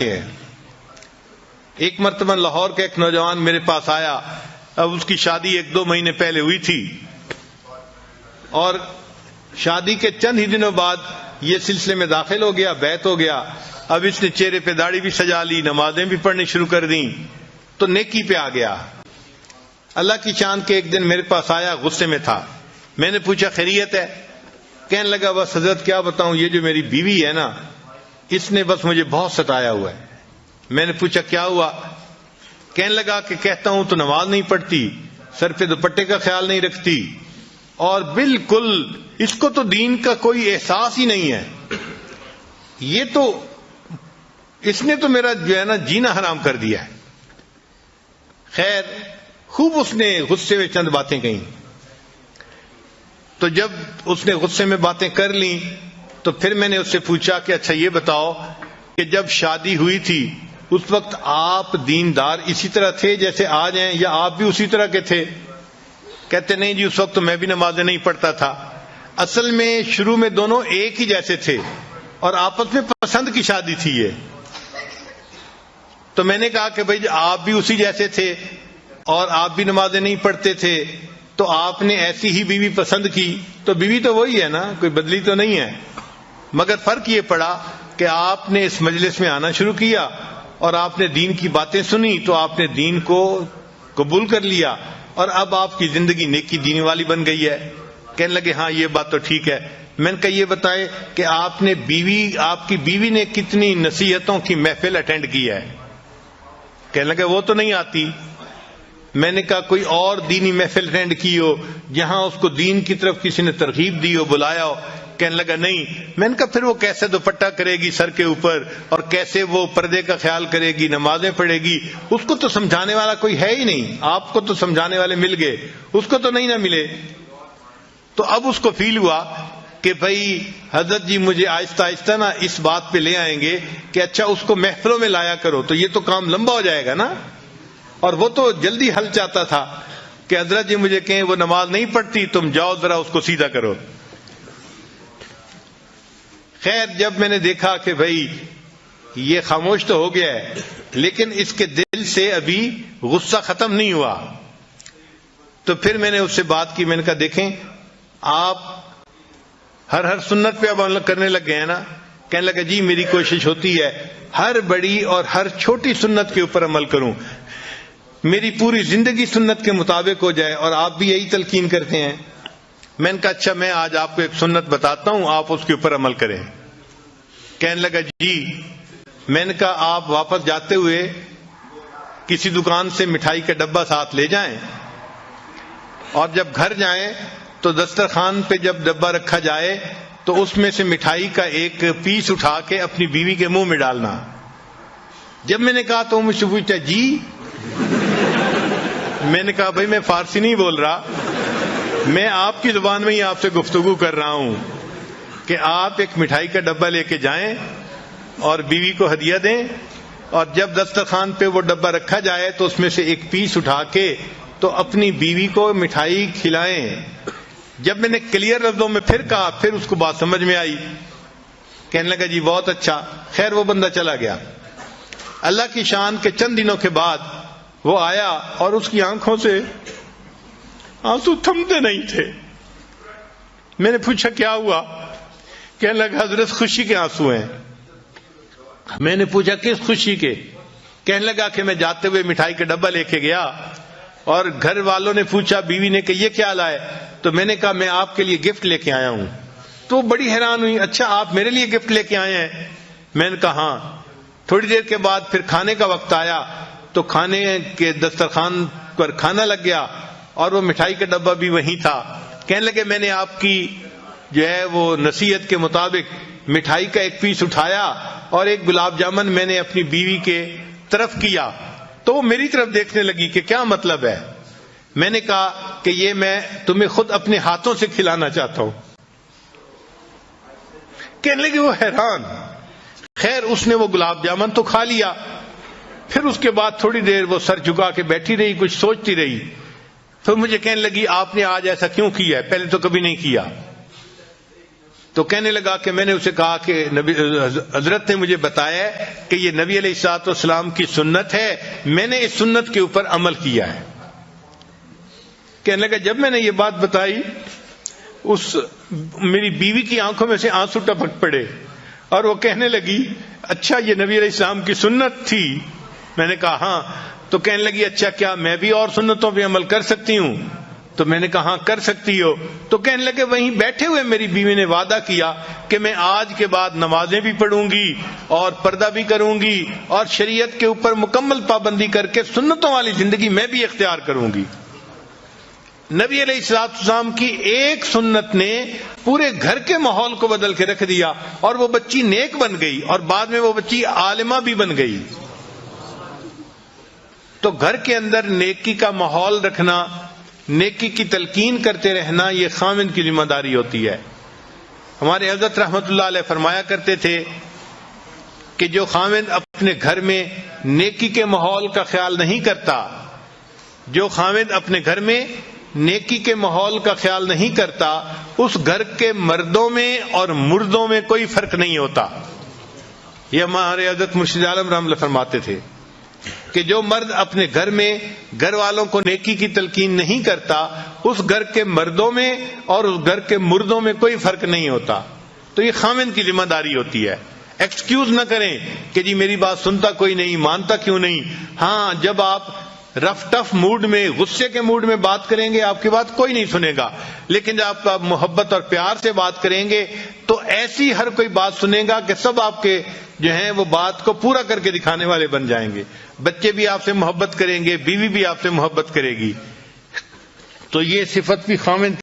ہے۔ ایک مرتبہ لاہور کا ایک نوجوان میرے پاس آیا، اب اس کی شادی 1-2 مہینے پہلے ہوئی تھی، اور شادی کے چند ہی دنوں بعد یہ سلسلے میں داخل ہو گیا، بیعت ہو گیا۔ اب اس نے چہرے پہ داڑھی بھی سجا لی، نمازیں بھی پڑھنی شروع کر دیں، تو نیکی پہ آ گیا۔ اللہ کی شان کے ایک دن میرے پاس آیا، غصے میں تھا۔ میں نے پوچھا خیریت ہے؟ کہنے لگا بس حضرت کیا بتاؤں، یہ جو میری بیوی ہے نا، اس نے بس مجھے بہت ستایا ہوا ہے۔ میں نے پوچھا کیا ہوا؟ کہنے لگا کہ کہتا ہوں تو نماز نہیں پڑھتی، سر پہ دوپٹے کا خیال نہیں رکھتی، اور بالکل اس کو تو دین کا کوئی احساس ہی نہیں ہے۔ یہ تو اس نے تو میرا جو ہے نا جینا حرام کر دیا ہے۔ خیر خوب اس نے غصے میں چند باتیں کہیں، تو جب اس نے غصے میں باتیں کر لیں تو پھر میں نے اس سے پوچھا کہ اچھا یہ بتاؤ کہ جب شادی ہوئی تھی اس وقت آپ دیندار اسی طرح تھے جیسے آج ہیں، یا آپ بھی اسی طرح کے تھے؟ کہتے نہیں جی، اس وقت تو میں بھی نمازیں نہیں پڑھتا تھا۔ اصل میں شروع میں دونوں ایک ہی جیسے تھے اور آپس میں پسند کی شادی تھی یہ۔ تو میں نے کہا کہ بھائی آپ بھی اسی جیسے تھے اور آپ بھی نمازیں نہیں پڑھتے تھے، تو آپ نے ایسی ہی بیوی پسند کی، تو بیوی تو وہی ہے نا، کوئی بدلی تو نہیں ہے، مگر فرق یہ پڑا کہ آپ نے اس مجلس میں آنا شروع کیا اور آپ نے دین کی باتیں سنی تو آپ نے دین کو قبول کر لیا، اور اب آپ کی زندگی نیکی دین والی بن گئی ہے۔ کہنے لگے ہاں یہ بات تو ٹھیک ہے۔ میں نے کہا یہ بتائیں کہ آپ کی بیوی نے کتنی نصیحتوں کی محفل اٹینڈ کی ہے؟ کہنے لگے وہ تو نہیں آتی۔ میں نے کہا کوئی اور دینی محفل اٹینڈ کی ہو جہاں اس کو دین کی طرف کسی نے ترغیب دی ہو، بلایا ہو؟ کہنے لگا نہیں۔ میں نے کہا پھر وہ کیسے دوپٹہ کرے گی سر کے اوپر، اور کیسے وہ پردے کا خیال کرے گی، نمازیں پڑھے گی؟ اس کو تو سمجھانے والا کوئی ہے ہی نہیں۔ آپ کو تو سمجھانے والے مل گئے، اس کو تو نہیں نہ ملے۔ تو اب اس کو فیل ہوا کہ بھائی حضرت جی مجھے آہستہ آہستہ نا اس بات پہ لے آئیں گے کہ اچھا اس کو محفلوں میں لایا کرو، تو یہ تو کام لمبا ہو جائے گا نا۔ اور وہ تو جلدی حل چاہتا تھا کہ حضرت جی مجھے کہیں وہ نماز نہیں پڑھتی، تم جاؤ ذرا اس کو سیدھا کرو۔ خیر جب میں نے دیکھا کہ بھائی یہ خاموش تو ہو گیا ہے لیکن اس کے دل سے ابھی غصہ ختم نہیں ہوا، تو پھر میں نے اس سے بات کی۔ میں نے کہا دیکھیں آپ ہر سنت پہ اب عمل کرنے لگ گئے ہیں نا؟ کہنے لگا جی میری کوشش ہوتی ہے ہر بڑی اور ہر چھوٹی سنت کے اوپر عمل کروں، میری پوری زندگی سنت کے مطابق ہو جائے، اور آپ بھی یہی تلقین کرتے ہیں۔ میں نے کہا اچھا میں آج آپ کو ایک سنت بتاتا ہوں، آپ اس کے اوپر عمل کریں۔ کہنے لگا جی۔ میں نے کہا آپ واپس جاتے ہوئے کسی دکان سے مٹھائی کا ڈبہ ساتھ لے جائیں، اور جب گھر جائیں تو دسترخوان پہ جب ڈبہ رکھا جائے تو اس میں سے مٹھائی کا ایک پیس اٹھا کے اپنی بیوی کے منہ میں ڈالنا۔ جب میں نے کہا تو مجھ سے پوچھتا جی؟ میں نے کہا بھائی میں فارسی نہیں بول رہا، میں آپ کی زبان میں ہی آپ سے گفتگو کر رہا ہوں کہ آپ ایک مٹھائی کا ڈبہ لے کے جائیں اور بیوی کو ہدیہ دیں، اور جب دسترخوان پہ وہ ڈبہ رکھا جائے تو اس میں سے ایک پیس اٹھا کے تو اپنی بیوی کو مٹھائی کھلائیں۔ جب میں نے کلیئر لفظوں میں پھر کہا پھر اس کو بات سمجھ میں آئی۔ کہنے لگا جی بہت اچھا۔ خیر وہ بندہ چلا گیا۔ اللہ کی شان کے چند دنوں کے بعد وہ آیا اور اس کی آنکھوں سے آنسو تھمتے نہیں تھے۔ میں نے پوچھا کیا ہوا؟ کہنے لگا حضرت خوشی کے آنسو ہیں۔ میں نے پوچھا کس خوشی کے؟ کہنے لگا کہ میں جاتے ہوئے مٹھائی کا ڈبہ لے کے گیا اور گھر والوں نے پوچھا، بیوی نے کہ یہ کیا لائے؟ تو میں نے کہا میں آپ کے لیے گفٹ لے کے آیا ہوں۔ تو بڑی حیران ہوئی، اچھا آپ میرے لیے گفٹ لے کے آئے ہیں؟ میں نے کہا ہاں۔ تھوڑی دیر کے بعد پھر کھانے کا وقت آیا تو کھانے کے دسترخوان پر کھانا لگ گیا اور وہ مٹھائی کا ڈبہ بھی وہیں تھا۔ کہنے لگے میں نے آپ کی جو ہے وہ نصیحت کے مطابق مٹھائی کا ایک پیس اٹھایا اور ایک گلاب جامن میں نے اپنی بیوی کے طرف کیا، تو وہ میری طرف دیکھنے لگی کہ کیا مطلب ہے؟ میں نے کہا کہ یہ میں تمہیں خود اپنے ہاتھوں سے کھلانا چاہتا ہوں۔ کہنے لگے وہ حیران۔ خیر اس نے وہ گلاب جامن تو کھا لیا، پھر اس کے بعد تھوڑی دیر وہ سر جھکا کے بیٹھی رہی، کچھ سوچتی رہی۔ پھر مجھے کہنے لگی آپ نے آج ایسا کیوں کیا ہے؟ پہلے تو کبھی نہیں کیا۔ تو کہنے لگا کہ میں نے اسے کہا کہ حضرت نے مجھے بتایا کہ یہ نبی علیہ الصلوۃ والسلام کی سنت ہے، میں نے اس سنت کے اوپر عمل کیا ہے۔ کہنے لگا جب میں نے یہ بات بتائی میری بیوی کی آنکھوں میں سے آنسو ٹپک پڑے اور وہ کہنے لگی اچھا یہ نبی علیہ السلام کی سنت تھی؟ میں نے کہا ہاں۔ تو کہنے لگی اچھا کیا میں بھی اور سنتوں پہ عمل کر سکتی ہوں؟ تو میں نے کہا ہاں کر سکتی ہو۔ تو کہنے لگے وہیں بیٹھے ہوئے میری بیوی نے وعدہ کیا کہ میں آج کے بعد نمازیں بھی پڑھوں گی اور پردہ بھی کروں گی اور شریعت کے اوپر مکمل پابندی کر کے سنتوں والی زندگی میں بھی اختیار کروں گی۔ نبی علیہ الصلوۃ والسلام کی ایک سنت نے پورے گھر کے ماحول کو بدل کے رکھ دیا اور وہ بچی نیک بن گئی اور بعد میں وہ بچی عالمہ بھی بن گئی۔ تو گھر کے اندر نیکی کا ماحول رکھنا، نیکی کی تلقین کرتے رہنا، یہ خاوند کی ذمہ داری ہوتی ہے۔ ہمارے حضرت رحمت اللہ علیہ فرمایا کرتے تھے کہ جو خاوند اپنے گھر میں نیکی کے ماحول کا خیال نہیں کرتا، جو خاوند اپنے گھر میں نیکی کے ماحول کا خیال نہیں کرتا، اس گھر کے مردوں میں اور مردوں میں کوئی فرق نہیں ہوتا۔ یہ ہمارے حضرت مرشد عالم رحمۃ اللہ فرماتے تھے کہ جو مرد اپنے گھر میں گھر والوں کو نیکی کی تلقین نہیں کرتا، اس گھر کے مردوں میں اور اس گھر کے مردوں میں کوئی فرق نہیں ہوتا۔ تو یہ خاوند کی ذمہ داری ہوتی ہے۔ ایکسکیوز نہ کریں کہ جی میری بات سنتا کوئی نہیں، مانتا کیوں نہیں۔ ہاں جب آپ رف ٹف موڈ میں، غصے کے موڈ میں بات کریں گے آپ کی بات کوئی نہیں سنے گا، لیکن جب آپ محبت اور پیار سے بات کریں گے تو ایسی ہر کوئی بات سنے گا کہ سب آپ کے جو ہیں وہ بات کو پورا کر کے دکھانے والے بن جائیں گے۔ بچے بھی آپ سے محبت کریں گے، بیوی بھی آپ سے محبت کرے گی۔ تو یہ صفت بھی خاوند